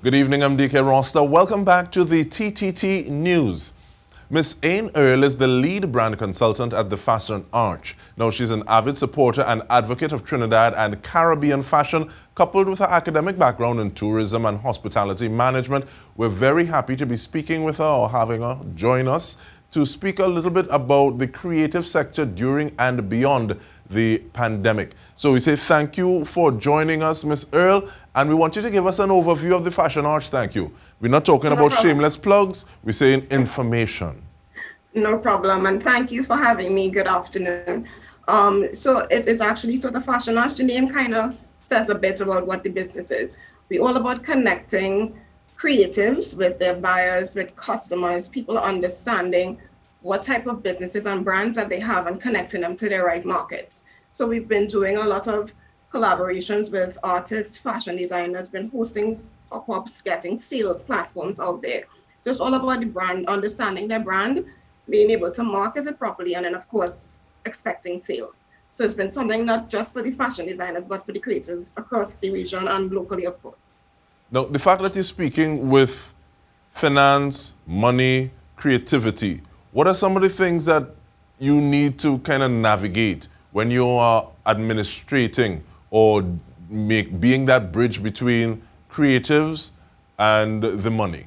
Good evening, I'm DK Roster. Welcome back to the TTT News. Miss Ain Earle is the lead brand consultant at the Fashion Arch. Now, she's an avid supporter and advocate of Trinidad and Caribbean fashion, coupled with her academic background in tourism and hospitality management. We're very happy to be speaking with her or having her join us to speak a little bit about the creative sector during and beyond the pandemic. So we say thank you for joining us, Miss Earle, and we want you to give us an overview of the Fashion Arch. Thank you. We're not talking about shameless plugs, we're saying information. No problem, and thank you for having me. Good afternoon. So it is actually, so the Fashion Arch, the name kind of says a bit about what the business is. We're all about connecting creatives with their buyers, with customers, people understanding what type of businesses and brands that they have and connecting them to their right markets. So we've been doing a lot of collaborations with artists, fashion designers, been hosting pop-ups, getting sales platforms out there. So it's all about the brand, understanding their brand, being able to market it properly, and then of course, expecting sales. So it's been something not just for the fashion designers, but for the creatives across the region and locally, of course. Now, the fact that you're speaking with finance, money, creativity, what are some of the things that you need to kind of navigate when you are administrating or being that bridge between creatives and the money?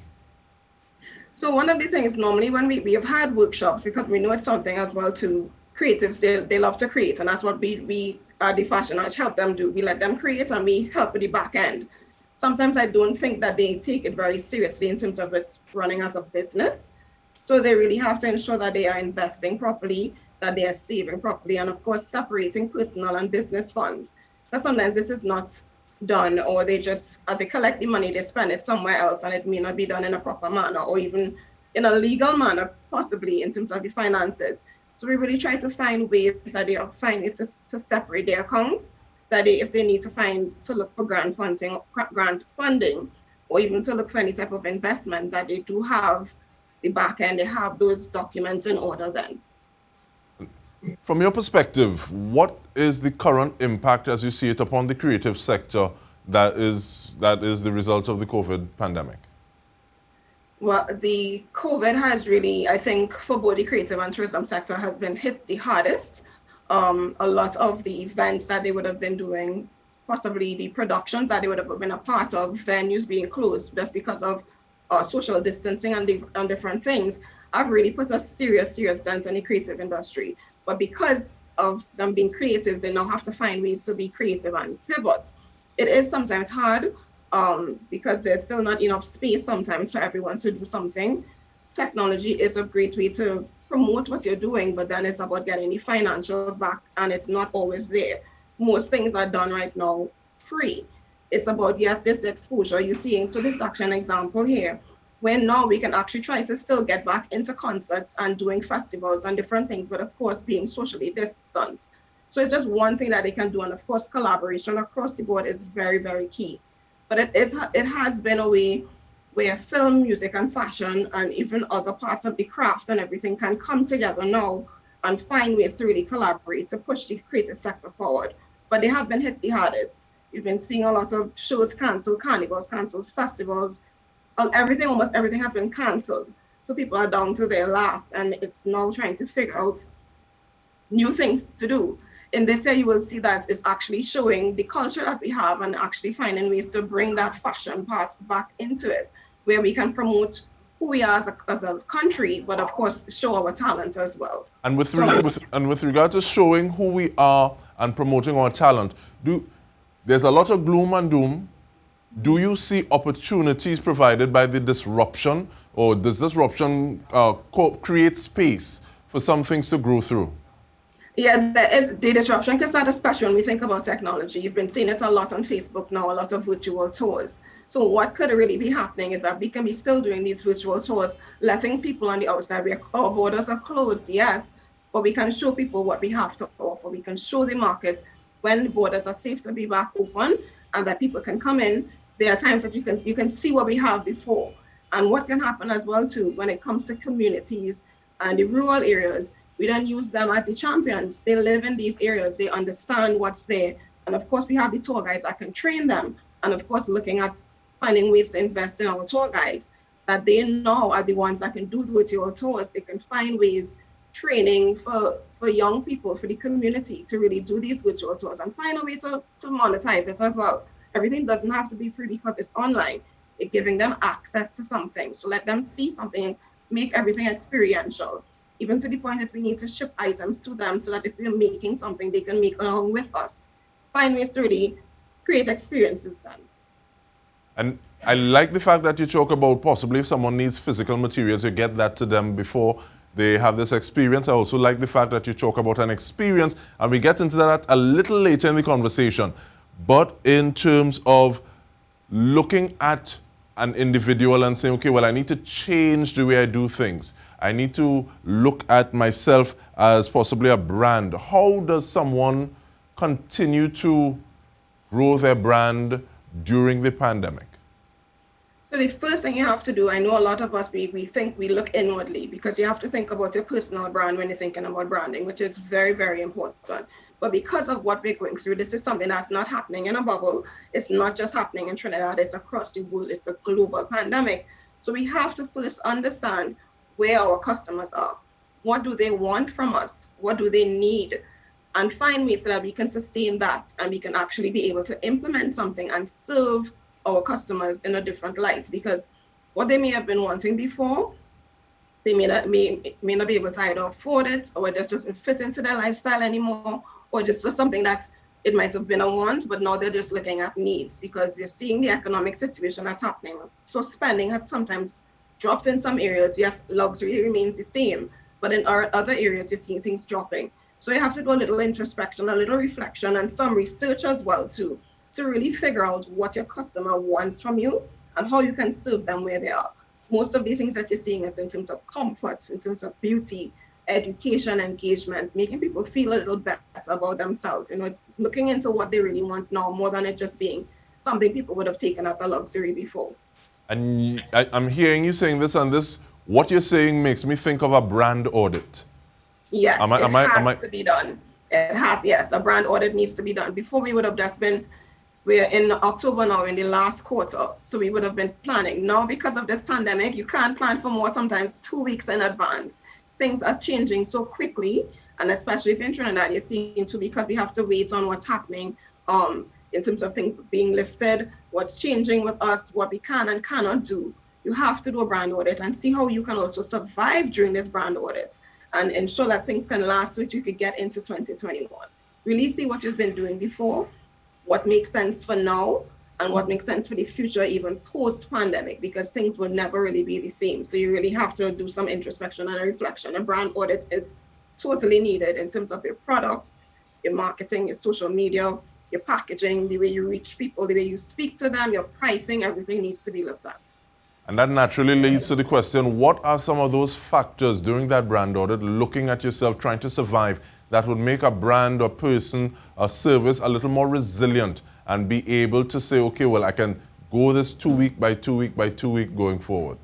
So one of the things normally when we have had workshops, because we know it's something as well to creatives, they love to create, and that's what we the Fashion Arch help them do. We let them create and we help with the back end. Sometimes I don't think that they take it very seriously in terms of it's running as a business. So they really have to ensure that they are investing properly, that they are saving properly, and of course, separating personal and business funds. Because sometimes this is not done, or they just, as they collect the money, they spend it somewhere else, and it may not be done in a proper manner, or even in a legal manner, possibly in terms of the finances. So we really try to find ways that they are finding to separate their accounts, that they, if they need to look for grant funding, or even to look for any type of investment, that they do have the back end, they have those documents in order then. From your perspective, what is the current impact as you see it upon the creative sector that is the result of the COVID pandemic? Well, the COVID has really, I think, for both the creative and tourism sector has been hit the hardest. A lot of the events that they would have been doing, possibly the productions that they would have been a part of, venues being closed just because of social distancing and different things, have really put a serious dent in the creative industry. But because of them being creatives, they now have to find ways to be creative and pivot. It is sometimes hard because there's still not enough space sometimes for everyone to do something. Technology is a great way to promote what you're doing, but then it's about getting the financials back, and it's not always there. Most things are done right now free. It's about, yes, this exposure you're seeing. So this is actually an example here, where now we can actually try to still get back into concerts and doing festivals and different things, but of course being socially distanced. So it's just one thing that they can do, and of course collaboration across the board is very key. But it has been a way where film, music, and fashion, and even other parts of the craft and everything can come together now and find ways to really collaborate to push the creative sector forward. But they have been hit the hardest. You've been seeing a lot of shows canceled, carnivals canceled, festivals, almost everything has been canceled. So people are down to their last, and it's now trying to figure out new things to do. In this year, you will see that it's actually showing the culture that we have and actually finding ways to bring that fashion part back into it, where we can promote who we are as a country, but of course, show our talent as well. And with regard to showing who we are and promoting our talent, there's a lot of gloom and doom. Do you see opportunities provided by the disruption, or does disruption create space for some things to grow through? Yeah, there is the disruption, because that especially when we think about technology. You've been seeing it a lot on Facebook now, a lot of virtual tours. So what could really be happening is that we can be still doing these virtual tours, letting people on the outside, our borders are closed, yes, but we can show people what we have to offer. We can show the market when the borders are safe to be back open and that people can come in. There are times that you can see what we have before. And what can happen as well too, when it comes to communities and the rural areas, we don't use them as the champions. They live in these areas, they understand what's there. And of course, we have the tour guides that can train them. And of course, looking at finding ways to invest in our tour guides, that they now are the ones that can do the virtual tours. They can find ways, training for young people, for the community to really do these virtual tours and find a way to monetize it as well. Everything doesn't have to be free because it's online. It's giving them access to something. So let them see something, make everything experiential, even to the point that we need to ship items to them so that if we're making something, they can make along with us. Find ways to really create experiences then. And I like the fact that you talk about possibly if someone needs physical materials, you get that to them before they have this experience. I also like the fact that you talk about an experience, and we get into that a little later in the conversation. But in terms of looking at an individual and saying, okay, well, I need to change the way I do things. I need to look at myself as possibly a brand. How does someone continue to grow their brand during the pandemic? So the first thing you have to do, I know a lot of us, we think we look inwardly because you have to think about your personal brand when you're thinking about branding, which is very, very important. But because of what we're going through, this is something that's not happening in a bubble. It's not just happening in Trinidad, it's across the world, it's a global pandemic. So we have to first understand where our customers are. What do they want from us? What do they need? And find ways so that we can sustain that and we can actually be able to implement something and serve our customers in a different light, because what they may have been wanting before, they may not be able to either afford it, or it just doesn't fit into their lifestyle anymore, or just something that it might have been a want, but now they're just looking at needs because we're seeing the economic situation that's happening. So spending has sometimes dropped in some areas. Yes, luxury remains the same, but in our other areas, you're seeing things dropping. So you have to do a little introspection, a little reflection, and some research as well too, to really figure out what your customer wants from you and how you can serve them where they are. Most of these things that you're seeing is in terms of comfort, in terms of beauty, education, engagement, making people feel a little better about themselves. You know, it's looking into what they really want now more than it just being something people would have taken as a luxury before. And I'm hearing you saying this, and this, what you're saying makes me think of a brand audit. Yes, it has to be done. It has, yes, a brand audit needs to be done. Before we would have just been, we're in October now, in the last quarter, so we would have been planning. Now, because of this pandemic, you can't plan for more, sometimes 2 weeks in advance. Things are changing so quickly, and especially if in Trinidad, you're seeing too, because we have to wait on what's happening in terms of things being lifted, what's changing with us, what we can and cannot do. You have to do a brand audit and see how you can also survive during this brand audit and ensure that things can last so that you could get into 2021. Really see what you've been doing before, what makes sense for now, and what makes sense for the future, even post-pandemic, because things will never really be the same. So you really have to do some introspection and reflection. A brand audit is totally needed in terms of your products, your marketing, your social media, your packaging, the way you reach people, the way you speak to them, your pricing, everything needs to be looked at. And that naturally leads to the question, what are some of those factors during that brand audit, looking at yourself, trying to survive, that would make a brand or person or service a little more resilient and be able to say, okay, well, I can go this 2 week by 2 week by 2 week going forward?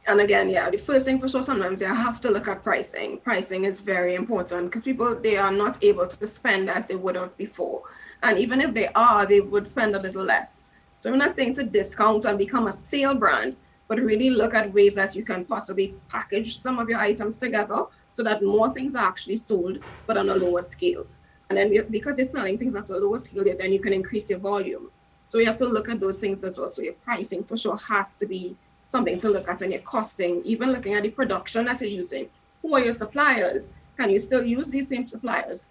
And again, yeah, the first thing for sure, sometimes you have to look at pricing. Pricing is very important because people, they are not able to spend as they would have before. And even if they are, they would spend a little less. So I'm not saying to discount and become a sale brand, but really look at ways that you can possibly package some of your items together so that more things are actually sold, but on a lower scale. And then because you're selling things at a lower scale, then you can increase your volume. So you have to look at those things as well. So your pricing for sure has to be something to look at, and your costing, even looking at the production that you're using. Who are your suppliers? Can you still use these same suppliers?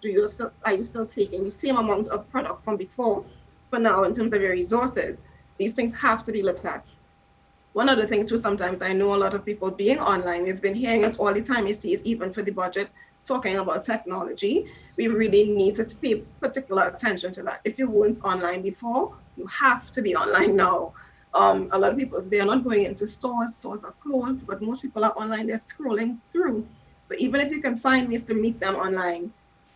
Are you still taking the same amount of product from before for now in terms of your resources? These things have to be looked at. One other thing too, sometimes I know a lot of people being online, we've been hearing it all the time, you see it even for the budget, talking about technology. We really need to pay particular attention to that. If you weren't online before, you have to be online now. A lot of people, they're not going into stores are closed, but most people are online, they're scrolling through. So even if you can find ways to meet them online,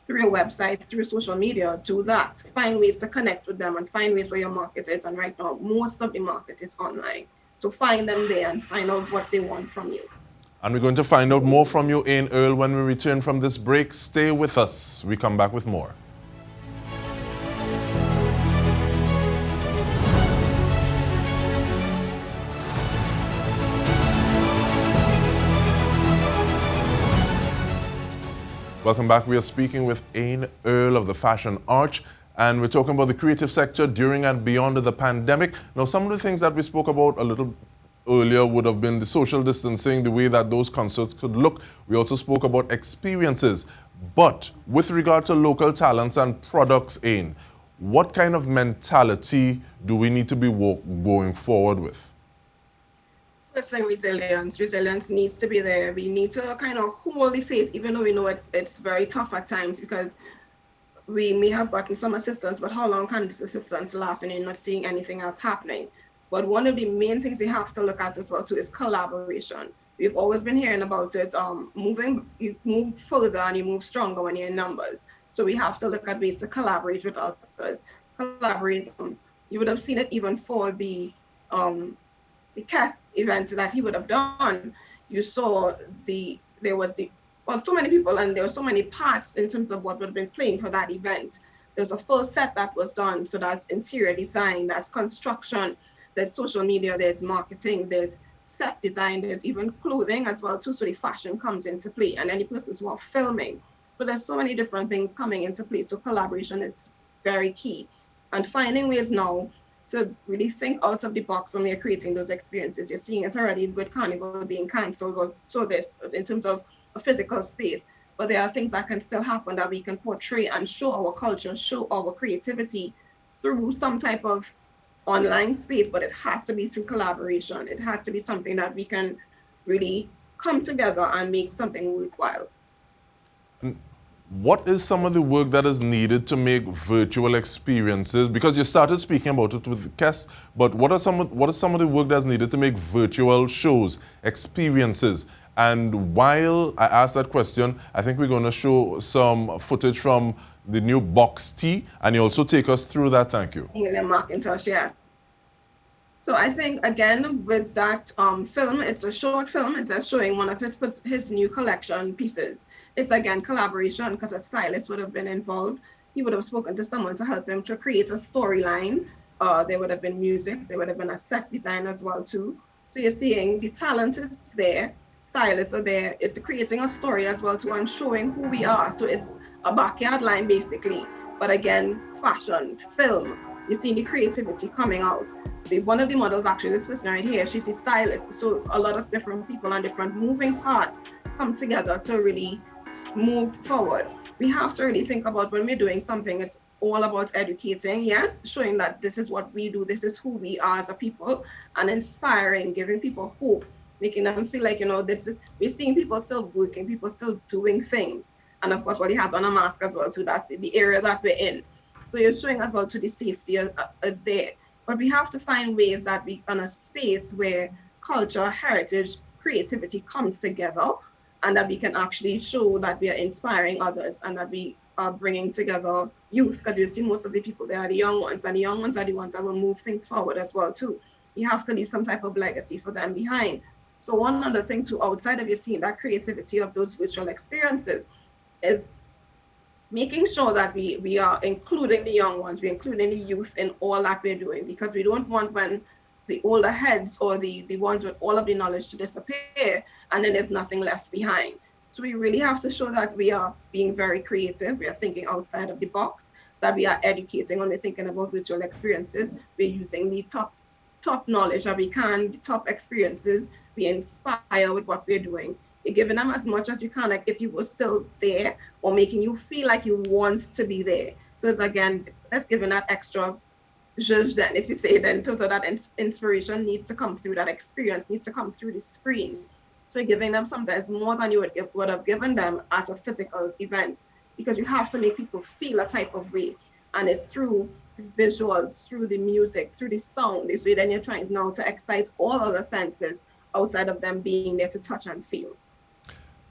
through your website, through social media, do that. Find ways to connect with them and find ways where your market is. And right now, most of the market is online. So find them there and find out what they want from you. And we're going to find out more from you, Ain Earle, when we return from this break. Stay with us. We come back with more. Welcome back. We are speaking with Ain Earle of the Fashion Arch, and we're talking about the creative sector during and beyond the pandemic. Now, some of the things that we spoke about a little earlier would have been the social distancing, the way that those concerts could look. We also spoke about experiences. But with regard to local talents and products, Ain, what kind of mentality do we need to be going forward with? First thing, resilience. Resilience needs to be there. We need to kind of hold the faith, even though we know it's very tough at times, because we may have gotten some assistance, but how long can this assistance last and you're not seeing anything else happening? But one of the main things we have to look at as well too is collaboration. We've always been hearing about it. You move further and you move stronger when you're in numbers. So we have to look at ways to collaborate with others. Collaborate. You would have seen it even for the cast event that he would have done. You saw so many people, and there were so many parts in terms of what would have been playing for that event. There's a full set that was done. So that's interior design, that's construction, there's social media, there's marketing, there's set design, there's even clothing as well too. So the fashion comes into play, and any persons who are filming. So there's so many different things coming into play. So collaboration is very key. And finding ways now to really think out of the box when we're creating those experiences. You're seeing it already with Carnival being cancelled, so this in terms of a physical space. But there are things that can still happen that we can portray and show our culture, show our creativity through some type of online space, but it has to be through collaboration. It has to be something that we can really come together and make something worthwhile. What is some of the work that is needed to make virtual experiences? Because you started speaking about it with guests, but what is some of the work that's needed to make virtual shows, experiences? And while I ask that question, I think we're going to show some footage from the new Box T, and you also take us through that. Thank you. Macintosh, yes. So I think, again, with that film, it's a short film. It's just showing one of his new collection pieces. It's, again, collaboration, because a stylist would have been involved. He would have spoken to someone to help him to create a storyline. There would have been music. There would have been a set design as well, too. So you're seeing the talent is there. Stylists are there. It's creating a story as well, too, and showing who we are. So it's a backyard line, basically. But again, fashion, film, you see the creativity coming out. One of the models, actually, this person right here, she's a stylist. So a lot of different people and different moving parts come together to really move forward. We have to really think about when we're doing something, it's all about educating, yes, showing that this is what we do, this is who we are as a people, and inspiring, giving people hope, making them feel like, we're seeing people still working, people still doing things. And of course, he has on a mask as well too, that's the area that we're in. So you're showing as well to the safety is there. But we have to find ways that we, in a space where culture, heritage, creativity comes together, and that we can actually show that we are inspiring others and that we are bringing together youth, because you see most of the people, they are the young ones, and the young ones are the ones that will move things forward as well too. You have to leave some type of legacy for them behind. So one other thing too, outside of you seeing that creativity of those virtual experiences, is making sure that we are including the young ones, we're including the youth in all that we're doing, because we don't want when the older heads or the ones with all of the knowledge to disappear and then there's nothing left behind. So we really have to show that we are being very creative, we are thinking outside of the box, that we are educating when we're thinking about virtual experiences. We're using the top knowledge that we can, the top experiences, we inspire with what we're doing. You're giving them as much as you can, like if you were still there, or making you feel like you want to be there. So it's, again, that's giving that extra zhuzh then, if you say that, in terms of that inspiration needs to come through, that experience needs to come through the screen. So you're giving them sometimes more than you would have given them at a physical event, because you have to make people feel a type of way. And it's through the visuals, through the music, through the sound. So then you're trying now to excite all other senses outside of them being there to touch and feel.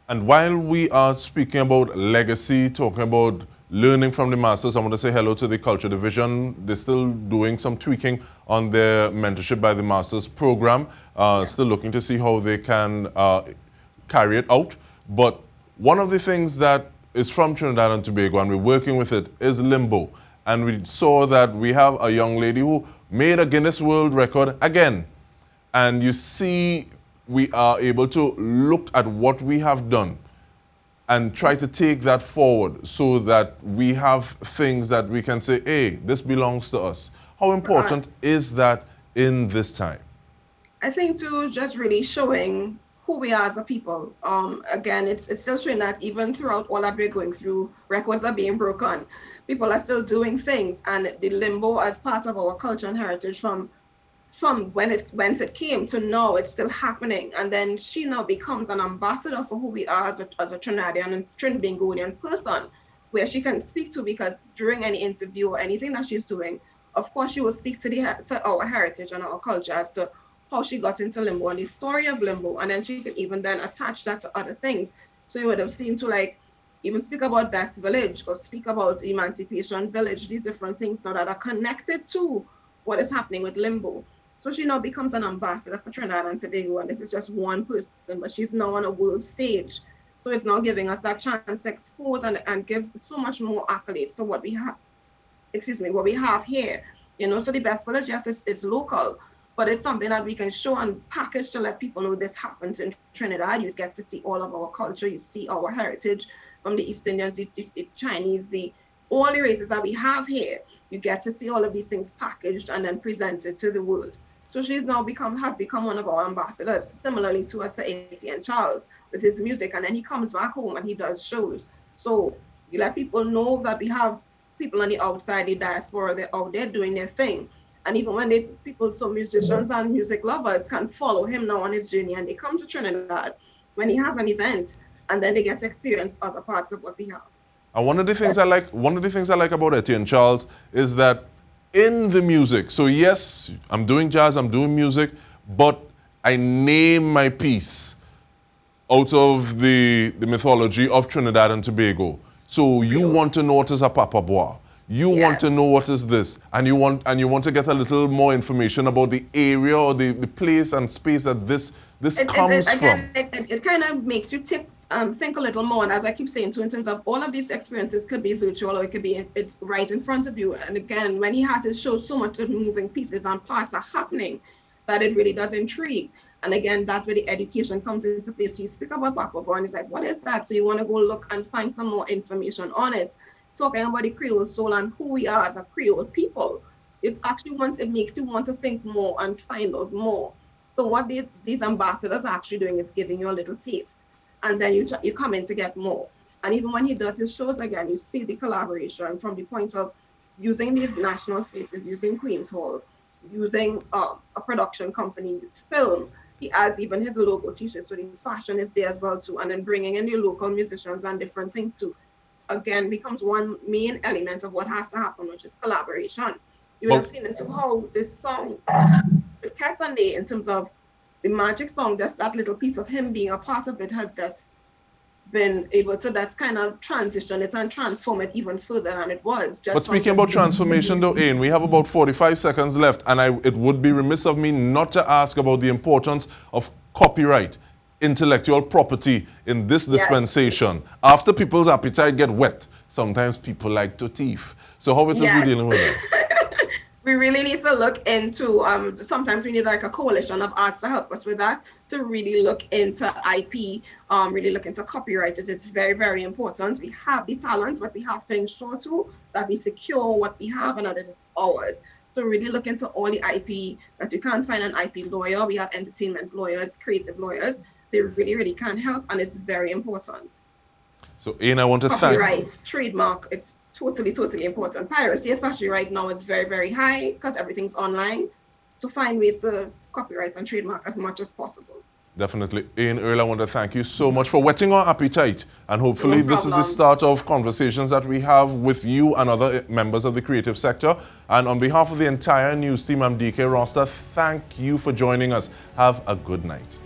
And while we are speaking about legacy, talking about learning from the masters, I want to say hello to the Culture Division. They're still doing some tweaking on their mentorship by the masters program. Still looking to see how they can carry it out. But one of the things that is from Trinidad and Tobago, and we're working with it, is limbo. And we saw that we have a young lady who made a Guinness World Record again. And you see, we are able to look at what we have done and try to take that forward so that we have things that we can say, hey, this belongs to us. How important is that in this time? I think to just really showing who we are as a people. Again, it's still showing that even throughout all that we're going through, records are being broken. People are still doing things, and the limbo as part of our culture and heritage from whence it came to now, it's still happening. And then she now becomes an ambassador for who we are as a Trinidadian and Trinbagonian person, where she can speak to, because during any interview or anything that she's doing, of course, she will speak to our heritage and our culture as to how she got into limbo and the story of limbo, and then she could even then attach that to other things. So you would have seen to like even speak about Best Village or speak about Emancipation Village, these different things now that are connected to what is happening with limbo. So she now becomes an ambassador for Trinidad and Tobago, and this is just one person, but she's now on a world stage. So it's now giving us that chance to expose and give so much more accolades to what we have, what we have here. You know, so the Best Village, yes, it's local, but it's something that we can show and package to let people know this happens in Trinidad. You get to see all of our culture, you see our heritage from the East Indians, the Chinese, all the races that we have here. You get to see all of these things packaged and then presented to the world. So she's now has become one of our ambassadors, similarly to Sir Etienne Charles with his music. And then he comes back home and he does shows. So you let people know that we have people on the outside, the diaspora, they're out there doing their thing. And even when musicians and music lovers can follow him now on his journey, and they come to Trinidad when he has an event, and then they get to experience other parts of what we have. And one of the things I like about Etienne Charles is that in the music, so yes, I'm doing jazz, I'm doing music, but I name my piece out of the mythology of Trinidad and Tobago. So you want to know what is a papa bois. You want to know what is this, and you want to get a little more information about the area or the place and space that this comes from. It kind of makes you think a little more, and as I keep saying, so in terms of all of these experiences could be virtual or it could be it's right in front of you. And again, when he has his show, so much of moving pieces and parts are happening that it really does intrigue. And again, that's where the education comes into place. So you speak about Papa Boy, and it's like, what is that? So you want to go look and find some more information on it. Talking about the Creole soul and who we are as a Creole people, it actually makes you want to think more and find out more. So what these ambassadors are actually doing is giving you a little taste, and then you come in to get more. And even when he does his shows again, you see the collaboration from the point of using these national spaces, using Queen's Hall, using a production company, film. He has even his local t-shirts, so the fashion is there as well too, and then bringing in the local musicians and different things too. Again, becomes one main element of what has to happen, which is collaboration. You would have seen into how this song, with Sunday, in terms of the magic song, just that little piece of him being a part of it has just been able to just kind of transition it and transform it even further than it was. But speaking about transformation though, Ain, we have about 45 seconds left, and it would be remiss of me not to ask about the importance of copyright, intellectual property in this dispensation. After people's appetite get wet, sometimes people like to thief. So how it is we dealing with it? We really need to look into, sometimes we need like a coalition of arts to help us with that, to really look into IP, really look into copyright. It is very, very important. We have the talent, but we have to ensure too that we secure what we have and that it is ours. So really look into all the IP, that you can't find an IP lawyer. We have entertainment lawyers, creative lawyers. They really, really can help, and it's very important. So, Ain, I want to thank... Copyright, trademark, it's totally, totally important. Piracy, especially right now, is very, very high because everything's online. To find ways to copyright and trademark as much as possible. Definitely. Ain Earle, I want to thank you so much for whetting our appetite. And hopefully this is the start of conversations that we have with you and other members of the creative sector. And on behalf of the entire news team, I'm DK Roster. Thank you for joining us. Have a good night.